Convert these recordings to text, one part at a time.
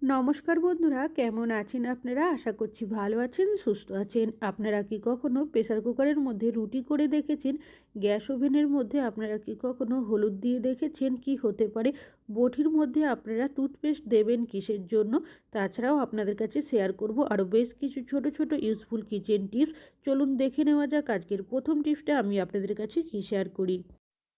নমস্কার বন্ধুরা, কেমন আছেন আপনারা? আশা করছি ভালো আছেন, সুস্থ আছেন। আপনারা কি কখনো প্রেসার কুকারের মধ্যে রুটি করে দেখেছেন? গ্যাস ওভেনের মধ্যে আপনারা কি কখনো হলুদ দিয়ে দেখেছেন? কি হতে পারে? বটির মধ্যে আপনারা টুথপেস্ট দেবেন কিসের জন্য? তাছাড়াও আপনাদের কাছে শেয়ার করব আরও বেশ কিছু ছোট ছোট ইউজফুল কিচেন টিপস। চলুন দেখে নেওয়া যাক আজকের প্রথম টিপসটা আমি আপনাদের কাছে কি শেয়ার করি।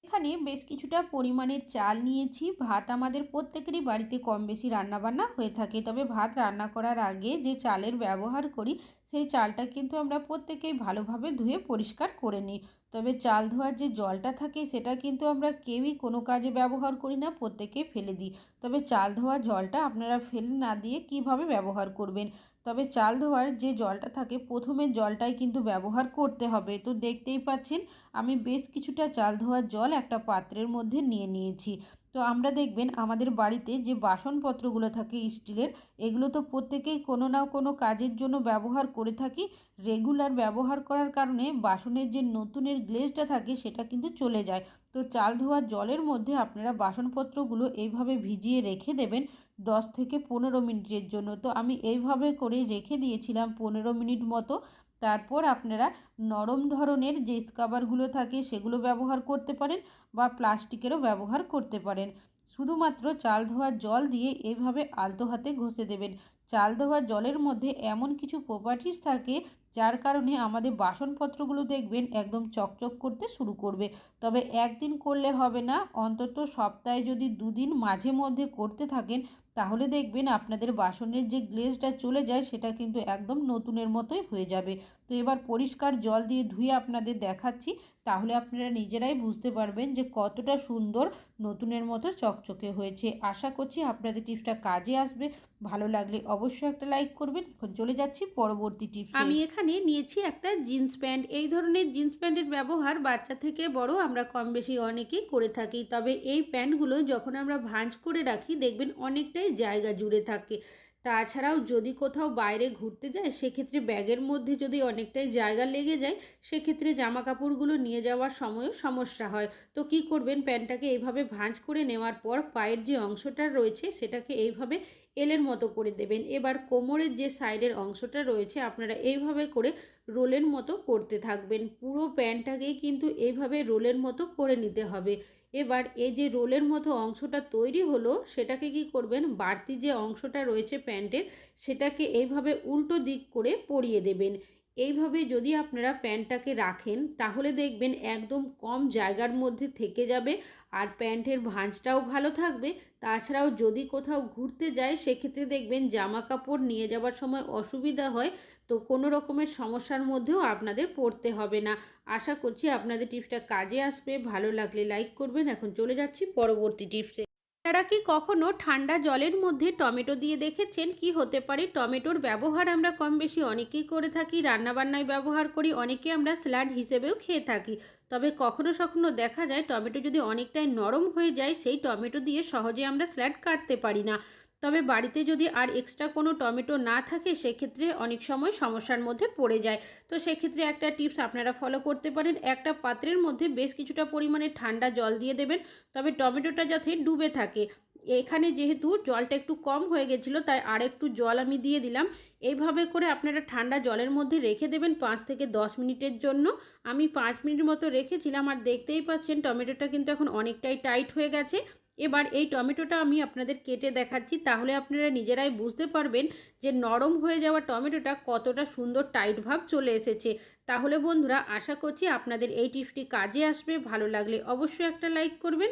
এখানে বেশ কিছুটা পরিমাণের চাল নিয়েছি। ভাত আমাদের প্রত্যেকেরই বাড়িতে কম বেশি রান্নাবান্না হয়ে থাকে, তবে ভাত রান্না করার আগে যে চালের ব্যবহার করি সেই চালটা কিন্তু আমরা প্রত্যেকেই ভালোভাবে ধুয়ে পরিষ্কার করে নিই। তবে চাল ধোয়ার যে জলটা থাকে সেটা কিন্তু আমরা কেউই কোনো কাজে ব্যবহার করি না, প্রত্যেকেই ফেলে দিই। তবে চাল ধোয়ার জলটা আপনারা ফেলে না দিয়ে কিভাবে ব্যবহার করবেন? তবে চাল ধোয়ার যে জলটা থাকে প্রথমে জলটাই কিন্তু ব্যবহার করতে হবে। তো দেখতেই পাচ্ছেন আমি বেশ কিছুটা চাল ধোয়ার জল একটা পাত্রের মধ্যে নিয়ে নিয়েছি। তো আমরা দেখবেন আমাদের বাড়িতে যে বাসনপত্রগুলো থাকে স্টিলের, এগুলো তো প্রত্যেকেই কোনো না কোনো কাজের জন্য ব্যবহার করে থাকি। রেগুলার ব্যবহার করার কারণে বাসনের যে নতুনের গ্লেজটা থাকে সেটা কিন্তু চলে যায়। তো চাল ধোয়ার জলের মধ্যে আপনারা বাসনপত্রগুলো এইভাবে ভিজিয়ে রেখে দেবেন 10 থেকে 15 মিনিটের জন্য। তো আমি এইভাবে করে রেখে দিয়েছিলাম 15 মিনিট মতো। তারপর আপনারা নরম ধরনের যে স্ক্রাবারগুলো থাকে সেগুলো ব্যবহার করতে পারেন বা প্লাস্টিকেরও ব্যবহার করতে পারেন। শুধুমাত্র চাল ধোয়ার জল দিয়ে এইভাবে আলতো হাতে ঘষে দেবেন। চাল ধোয়ার জলের মধ্যে এমন কিছু প্রপার্টিস থাকে যার কারণে আমাদের বাসনপত্রগুলো দেখবেন একদম চকচক করতে শুরু করবে। তবে একদিন করলে হবে না, অন্তত সপ্তাহে যদি 2 দিন মাঝে মধ্যে করতে থাকেন তাহলে দেখবেন আপনাদের বাসনের যে গ্লেজটা চলে যায় সেটা কিন্তু একদম নতুনের মতোই হয়ে যাবে। তো এবার পরিষ্কার জল দিয়ে ধুয়ে আপনাদের দেখাচ্ছি, তাহলে আপনারা নিজেরাই বুঝতে পারবেন যে কতটা সুন্দর নতুনের মতো চকচকে হয়েছে। আশা করছি আপনাদের টিপসটা কাজে আসবে। ভালো লাগলে অবশ্যই একটা লাইক করবেন। এখন চলে যাচ্ছি পরবর্তী টিপসে। আমি এখানে নিয়েছি একটা জিন্স প্যান্ট। এই ধরনের জিন্স প্যান্টের ব্যবহার বাচ্চা থেকে বড় আমরা কম বেশি অনেকেই করে থাকি। তবে এই প্যান্টগুলো যখন আমরা ভাঁজ করে রাখি দেখবেন অনেকটাই জায়গা জুড়ে থাকে। তাছাড়াও যদি কোথাও বাইরে ঘুরতে যায় সেক্ষেত্রে ব্যাগের মধ্যে যদি অনেকটাই জায়গা লেগে যায় সেক্ষেত্রে জামা কাপড়গুলো নিয়ে যাওয়ার সময়ও সমস্যা হয়। তো কি করবেন, প্যান্টটাকে এইভাবে ভাঁজ করে নেওয়ার পর পায়ের যে অংশটা রয়েছে সেটাকে এইভাবে এলের মতো করে দেবেন। এবার কোমরের যে সাইডের অংশটা রয়েছে আপনারা এইভাবে করে রোলের মতো করতে থাকবেন। পুরো প্যান্টটাকেই কিন্তু এইভাবে রোলের মতো করে নিতে হবে। এবার এই যে রোলের মতো অংশটা তৈরি হলো সেটাকে কি করবেন, বাড়তি যে অংশটা রয়েছে প্যান্টের সেটাকে এইভাবে উল্টো দিক করে পরিয়ে দেবেন। এইভাবে যদি আপনারা প্যান্টটাকে রাখেন তাহলে দেখবেন একদম কম জায়গার মধ্যে থেকে যাবে আর প্যান্টের ভাঁজটাও ভালো থাকবে। তাছাড়াও যদি কোথাও ঘুরতে যায় সেক্ষেত্রে দেখবেন জামা কাপড় নিয়ে যাওয়ার সময় অসুবিধা হয়, তো কোনো রকমের সমস্যার মধ্যেও আপনাদের পড়তে হবে না। আশা করছি আপনাদের টিপসটা কাজে আসবে। ভালো লাগলে লাইক করবেন। এখন চলে যাচ্ছি পরবর্তী টিপসে। আপনারা কি কখনো ঠান্ডা জলের মধ্যে টমেটো দিয়ে দেখেছেন? কি হতে পারে? টমেটোর ব্যবহার আমরা কম বেশি অনেকেই করে থাকি, রান্নাবান্নায় ব্যবহার করি, অনেকে আমরা স্যালাড হিসেবেও খেয়ে থাকি। তবে কখনো কখনো দেখা যায় টমেটো যদি অনেকটাই নরম হয়ে যায় সেই টমেটো দিয়ে সহজে আমরা স্যালাড কাটতে পারি না। তবে বাড়িতে যদি আর এক্সট্রা কোনো টমেটো না থাকে সেক্ষেত্রে অনেক সময় সমস্যার মধ্যে পড়ে যায়। তো সেক্ষেত্রে একটা টিপস আপনারা ফলো করতে পারেন। একটা পাত্রের মধ্যে বেশ কিছুটা পরিমাণে ঠান্ডা জল দিয়ে দেবেন, তবে টমেটোটা যাতে ডুবে থাকে। এখানে যেহেতু জলটা একটু কম হয়ে গেছিলো তাই আর একটু জল আমি দিয়ে দিলাম। এইভাবে করে আপনারা ঠান্ডা জলের মধ্যে রেখে দেবেন 5 থেকে 10 মিনিটের জন্য। আমি 5 মিনিট মতো রেখেছিলাম আর দেখতেই পাচ্ছেন টমেটোটা কিন্তু এখন অনেকটাই টাইট হয়ে গেছে। এবার এই টমেটোটা আমি আপনাদের কেটে দেখাচ্ছি, তাহলে আপনারা নিজেরাই বুঝতে পারবেন যে নরম হয়ে যাওয়া টমেটোটা কতটা সুন্দর টাইট ভাব চলে এসেছে। তাহলে বন্ধুরা আশা করছি আপনাদের এই টিপসটি কাজে আসবে। ভালো লাগলে অবশ্যই একটা লাইক করবেন।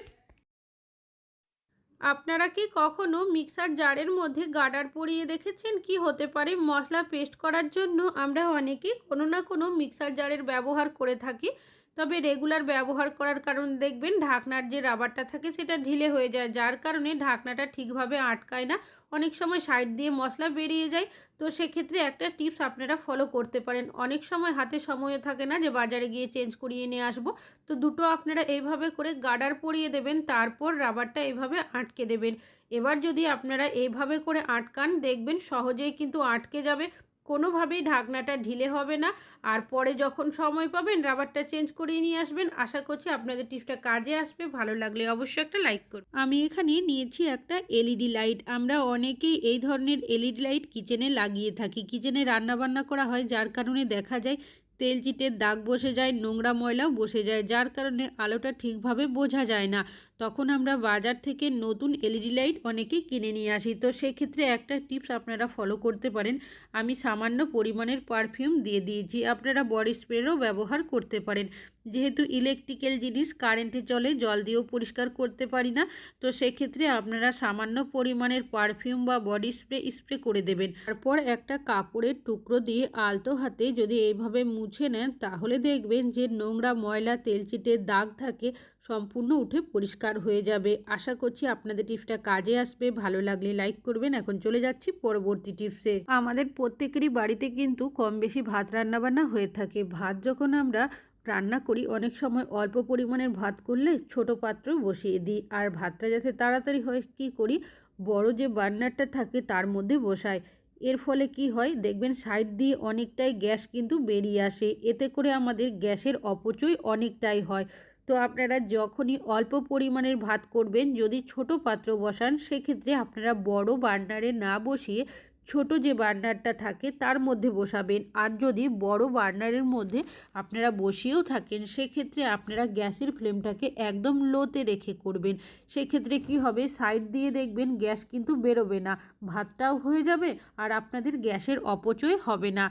আপনারা কি কখনো মিক্সার জারের মধ্যে গার্ডার পরিয়ে দেখেছেন? কি হতে পারে? মশলা পেস্ট করার জন্য আমরা অনেকেই কোনো না কোনো মিক্সার জারের ব্যবহার করে থাকি। তবে রেগুলার ব্যবহার করার কারণে দেখবেন ঢাকনার যে রাবারটা থাকে সেটা ঢিলে হয়ে যায়, যার কারণে ঢাকনাটা ঠিকভাবে আটকায় না। অনেক সময় সাইড দিয়ে মশলা বেরিয়ে যায়। তো সেক্ষেত্রে একটা টিপস আপনারা ফলো করতে পারেন। অনেক সময় হাতে সময়ও থাকে না যে বাজারে গিয়ে চেঞ্জ করিয়ে নিয়ে আসবো। তো দুটো আপনারা এইভাবে করে গার্ডার পরিয়ে দেবেন, তারপর রাবারটা এইভাবে আটকে দেবেন। এবার যদি আপনারা এইভাবে করে আটকান দেখবেন সহজেই কিন্তু আটকে যাবে। কোনোভাবেই ঢাকনাটা ঢিলে হবে না। আর পরে যখন সময় পাবেন রাবারটা চেঞ্জ করিয়ে নিয়ে আসবেন। আশা করছি আপনাদের টিপসটা কাজে আসবে। ভালো লাগলে অবশ্যই একটা লাইক করুন। আমি এখানে নিয়েছি একটা এলইডি লাইট। আমরা অনেকেই এই ধরনের এলইডি লাইট কিচেনে লাগিয়ে থাকি। কিচেনে রান্নাবান্না করা হয়, যার কারণে দেখা যায় তেল চিটের দাগ বসে যায়, নোংরা ময়লাও বসে যায়, যার কারণে আলোটা ঠিকভাবে বোঝা যায় না। তখন আমরা বাজার থেকে নতুন এলইডি লাইট অনেকেই কিনে নিয়ে আসি। তো সেক্ষেত্রে একটা টিপস আপনারা ফলো করতে পারেন। আমি সামান্য পরিমাণের পারফিউম দিয়ে দিয়েছি। আপনারা বডি স্প্রেরও ব্যবহার করতে পারেন। যেহেতু ইলেকট্রিক্যাল জিনিস কারেন্টে চলে, জল দিয়েও পরিষ্কার করতে পারি না, তো সেক্ষেত্রে আপনারা সামান্য পরিমাণের পারফিউম বা বডি স্প্রে করে দেবেন। তারপর একটা কাপড়ের টুকরো দিয়ে আলতো হাতে যদি এইভাবে মুছে নেন, তাহলে দেখবেন যে নোংরা ময়লা তেলচিটের দাগ থাকে সম্পূর্ণ উঠে পরিষ্কার হয়ে যাবে। আশা করছি আপনাদের টিপসটা কাজে আসবে। ভালো লাগলে লাইক করবেন। এখন চলে যাচ্ছি পরবর্তী টিপসে। আমাদের প্রত্যেকেরই বাড়িতে কিন্তু কম বেশি ভাত রান্নাবান্না হয়ে থাকে। ভাত যখন আমরা রান্না করি, অনেক সময় অল্প পরিমাণের ভাত করলে ছোট পাত্র বসিয়ে দিই, আর ভাতটা যাতে তাড়াতাড়ি হয় কী করি, বড় যে বার্নারটা থাকে তার মধ্যে বসাই। এর ফলে কি হয় দেখবেন, সাইড দিয়ে অনেকটাই গ্যাস কিন্তু বেরিয়ে আসে। এতে করে আমাদের গ্যাসের অপচয় অনেকটাই হয়। তো আপনারা যখনই অল্প পরিমাণের ভাত করবেন, যদি ছোট পাত্র বসান, সেক্ষেত্রে আপনারা বড় বার্নারে না বসিয়ে ছোট যে বার্নারটা থাকে তার মধ্যে বসাবেন। আর যদি বড় বার্নারের মধ্যে আপনারা বসিয়েও থাকেন, সেক্ষেত্রে আপনারা গ্যাসের ফ্লেমটাকে একদম লোতে রেখে করবেন। সেক্ষেত্রে কি হবে, সাইড দিয়ে দেখবেন গ্যাস কিন্তু বেরোবে না, ভাতটাও হয়ে যাবে আর আপনাদের গ্যাসের অপচয় হবে না।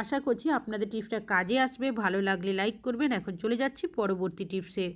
আশা করছি আপনাদের টিপসটা কাজে আসবে। ভালো লাগলে লাইক করবেন। এখন চলে যাচ্ছি পরবর্তী টিপসে।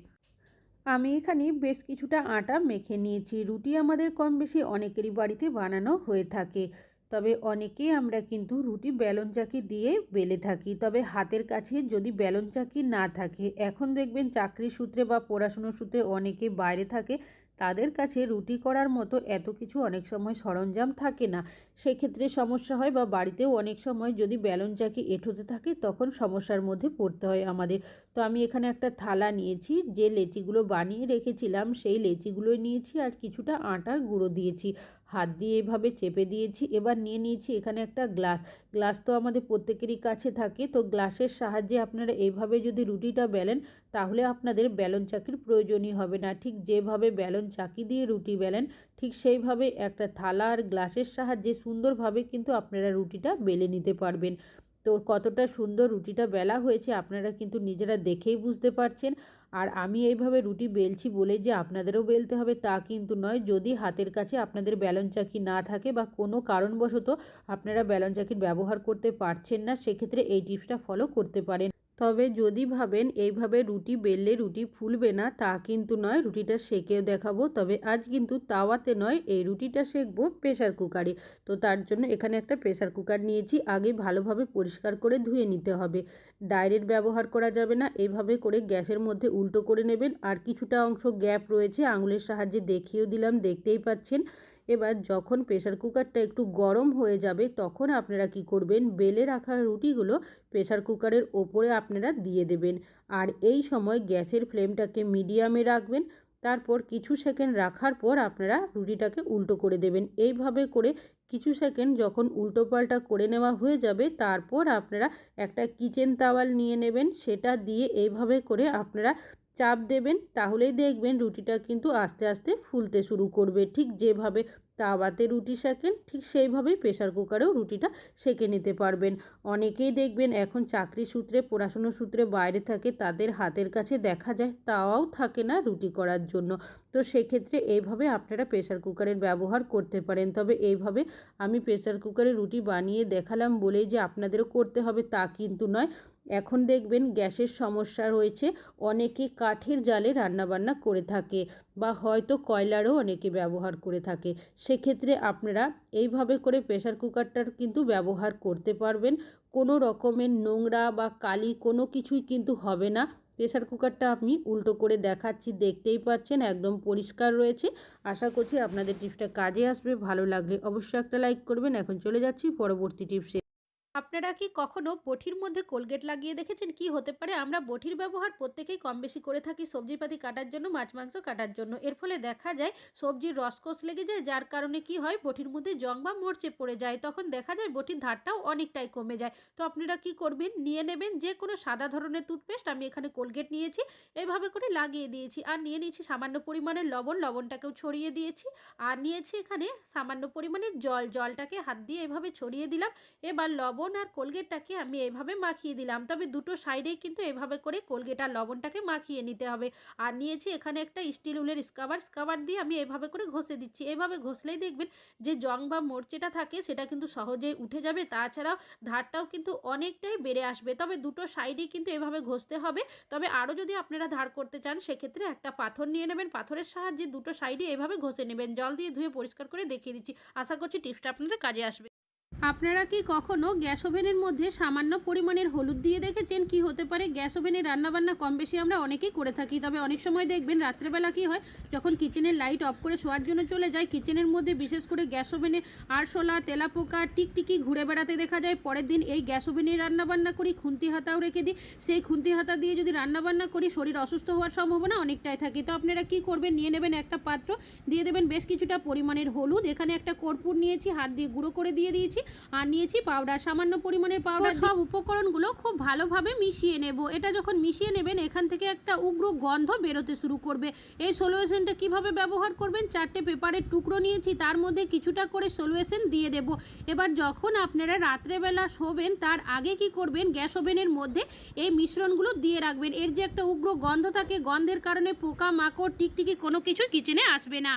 আমি এখানে বেশ কিছুটা আটা মেখে নিয়েছি। রুটি আমাদের কম বেশি অনেকেরই বাড়িতে বানানো হয়ে থাকে। তবে অনেকেই আমরা কিন্তু রুটি বেলন চাকি দিয়ে বেলে থাকি। তবে হাতের কাছে যদি বেলন চাকি না থাকে, এখন দেখবেন চাকরির সূত্রে বা পড়াশুনোর সূত্রে অনেকে বাইরে থাকে, তাদের কাছে রুটি করার মতো এত কিছু অনেক সময় সরঞ্জাম থাকে না। সেক্ষেত্রে সমস্যা হয়, বা বাড়িতেও অনেক সময় যদি বেলন চাকি এঁঠোতে থাকে, তখন সমস্যার মধ্যে পড়তে হয় আমাদের। তো আমি এখানে একটা থালা নিয়েছি, যে লেচিগুলো বানিয়ে রেখেছিলাম সেই লেচিগুলো নিয়েছি, আর কিছুটা আটার গুঁড়ো দিয়েছি, হাত দিয়ে এভাবে চেপে দিয়েছি। এবার নিয়ে নিয়েছি এখানে একটা গ্লাস। গ্লাস তো আমাদের প্রত্যেকেরই কাছে থাকে, তো গ্লাসের সাহায্যে আপনারা এইভাবে যদি রুটিটা বেলেন, তাহলে আপনাদের বেলন চাকির প্রয়োজনই হবে না। ঠিক যেভাবে বেলন চাকি দিয়ে রুটি বেলেন, ঠিক সেইভাবে একটা থালা আর গ্লাসের সাহায্যে সুন্দরভাবে কিন্তু আপনারা রুটিটা বেলে নিতে পারবেন। তো কতটা সুন্দর রুটিটা বেলা হয়েছে আপনারা কিন্তু নিজেরা দেখেই বুঝতে পারছেন। আর আমি এইভাবে রুটি বেলছি বলে যে আপনাদেরও বেলতে হবে তা কিন্তু নয়। যদি হাতের কাছে আপনাদের বেলন চাকি না থাকে, বা কোনো কারণবশত আপনারা বেলন চাকির ব্যবহার করতে পারছেন না, সেক্ষেত্রে এই টিপসটা ফলো করতে পারেন। তবে যদি ভাবেন এইভাবে রুটি বেললে রুটি ফুলবে না, তা কিন্তু নয়। রুটিটা সেকেও দেখাবো, তবে আজ কিন্তু তাওয়াতে নয়, এই রুটিটা সেকবো প্রেসার কুকারে। তো তার জন্য এখানে একটা প্রেসার কুকার নিয়েছি। আগে ভালোভাবে পরিষ্কার করে ধুয়ে নিতে হবে। ডাইরেক্ট ব্যবহার করা যাবে না, এইভাবে করে গ্যাসের মধ্যে উল্টো করে নেবেন। আর কিছুটা অংশ গ্যাপ রয়েছে, আঙুলের সাহায্যে দেখিয়েও দিলাম, দেখতেই পাচ্ছেন। এবার যখন প্রেসার কুকারটা একটু গরম হয়ে যাবে, তখন আপনারা কি করবেন, বেলে রাখা রুটিগুলো প্রেসার কুকারের ওপরে আপনারা দিয়ে দেবেন। আর এই সময় গ্যাসের ফ্লেমটাকে মিডিয়ামে রাখবেন। তারপর কিছু সেকেন্ড রাখার পর আপনারা রুটিটাকে উল্টো করে দেবেন। এইভাবে করে কিছু সেকেন্ড যখন উল্টো পাল্টা করে নেওয়া হয়ে যাবে, তারপর আপনারা একটা কিচেন তাওয়াল নিয়ে নেবেন, সেটা দিয়ে এইভাবে করে আপনারা চাপ দেবেন। তাহলেই দেখবেন রুটিটা কিন্তু আস্তে আস্তে ফুলতে শুরু করবে। ঠিক যেভাবে তাওয়াতে রুটি সেকেন, ঠিক সেইভাবেই প্রেসার কুকারেও রুটিটা সেঁকে নিতে পারবেন। অনেকেই দেখবেন এখন চাকরি সূত্রে পড়াশুনোর সূত্রে বাইরে থাকে, তাদের হাতের কাছে দেখা যায় তাওয়াও থাকে না রুটি করার জন্য। তো সেক্ষেত্রে এইভাবে আপনারা প্রেসার কুকারের ব্যবহার করতে পারেন। তবে এইভাবে আমি প্রেসার কুকারে রুটি বানিয়ে দেখালাম বলেই যে আপনাদেরও করতে হবে তা কিন্তু নয়। এখন দেখবেন গ্যাসের সমস্যা রয়েছে, অনেকে কাঠের জালে রান্নাবান্না করে থাকে, বা হয়তো কয়লারও অনেকে ব্যবহার করে থাকে। সেক্ষেত্রে আপনারা এইভাবে করে প্রেসার কুকারটার কিন্তু ব্যবহার করতে পারবেন। কোনো রকমের নোংরা বা কালি কোনো কিছুই কিন্তু হবে না। প্রেসার কুকারটা আমি উল্টো করে দেখাচ্ছি, দেখতেই পাচ্ছেন একদম পরিষ্কার রয়েছে। আশা করছি আপনাদের টিপসটা কাজে আসবে। ভালো লাগলে অবশ্যই একটা লাইক করবেন। এখন চলে যাচ্ছি পরবর্তী টিপসে। আপনারা কি কখনো বটির মধ্যে কোলগেট লাগিয়ে দেখেছেন? কি হতে পারে? আমরা বটির ব্যবহার প্রত্যেকেই কম বেশি করে থাকি সবজিপাতি কাটার জন্য, মাছ মাংস কাটার জন্য। এর ফলে দেখা যায় সবজির রসকস লেগে যায়, যার কারণে কি হয় বটির মধ্যে জং বা মরচে পড়ে যায়। তখন দেখা যায় বটির ধারটাও অনেকটাই কমে যায়। তো আপনারা কি করবেন? নিয়ে নেবেন যে কোনো সাদা ধরনের টুথপেস্ট, আমি এখানে কোলগেট নিয়েছি, এভাবে করে লাগিয়ে দিয়েছি। আর নিয়ে নিয়েছি সামান্য পরিমাণের লবণ, লবণটাকেও ছড়িয়ে দিয়েছি। আর নিয়েছি এখানে সামান্য পরিমাণের জল, জলটাকে হাত দিয়ে এভাবে ছড়িয়ে দিলাম। এবার লবণ আর কোলগেটটাকে আমি এভাবে মাখিয়ে দিলাম, তবে দুটো সাইডেই কিন্তু এভাবে করে কোলগেট আর লবণটাকে মাখিয়ে নিতে হবে। আর নিয়েছি এখানে একটা স্টিল উলের স্কাবার দিয়ে আমি এভাবে করে ঘষে দিচ্ছি। এভাবে ঘষলেই দেখবেন যে জং বা মরচেটা থাকে সেটা কিন্তু সহজেই উঠে যাবে। তাছাড়াও ধারটাও কিন্তু অনেকটাই বেড়ে আসবে। তবে দুটো সাইডেই কিন্তু এভাবে ঘষতে হবে। তবে আরও যদি আপনারা ধার করতে চান সেক্ষেত্রে একটা পাথর নিয়ে নেবেন, পাথরের সাহায্যে দুটো সাইডে এভাবে ঘষে নেবেন। জল দিয়ে ধুয়ে পরিষ্কার করে দেখিয়ে দিচ্ছি। আশা করছি টিপসটা আপনাদের কাজে আসবে। আপনারা কি কখনো গ্যাস ওভেনের মধ্যে সামান্য পরিমাণের হলুদ দিয়ে দেখেছেন? কি হতে পারে? গ্যাস ওভেনে রান্নাবান্না কম বেশি আমরা অনেকেই করে থাকি, তবে অনেক সময় দেখবেন রাত্রেবেলা কি হয়, যখন কিচেনের লাইট অফ করে শোয়ার জন্য চলে যায়, কিচেনের মধ্যে বিশেষ করে গ্যাস ওভেনে আরশোলা, তেলাপোকা, টিকটিকি ঘুরে বেড়াতে দেখা যায়। পরের দিন এই গ্যাস ওভেনে রান্নাবান্না করি, খুন্তি হাতাও রেখে দিই। সেই খুন্তি হাতা দিয়ে যদি রান্নাবান্না করি শরীর অসুস্থ হওয়ার সম্ভাবনা অনেকটাই থাকে। তো আপনারা কি করবেন? নিয়ে নেবেন একটা পাত্র, দিয়ে দেবেন বেশ কিছুটা পরিমাণের হলুদ, এখানে একটা কর্পূর নিয়েছি, হাত দিয়ে গুঁড়ো করে দিয়ে দিয়েছি। আর নিয়েছি পাউডার, সামান্য পরিমাণের পাউডার। সব উপকরণগুলো খুব ভালোভাবে মিশিয়ে নেব। এটা যখন মিশিয়ে নেবেন এখান থেকে একটা উগ্র গন্ধ বেরোতে শুরু করবে। এই সলিউশনটা কিভাবে ব্যবহার করবেন? 4টে পেপারের টুকরো নিয়েছি, তার মধ্যে কিছুটা করে সলিউশন দিয়ে দেব। এবার যখন আপনারা রাত্রেবেলা শোবেন তার আগে কি করবেন, গ্যাস ওভেনের মধ্যে এই মিশ্রণগুলো দিয়ে রাখবেন। এর যে একটা উগ্র গন্ধ থাকে, গন্ধের কারণে পোকা মাকড় টিকটিকি কোনো কিছুই কিচেনে আসবে না।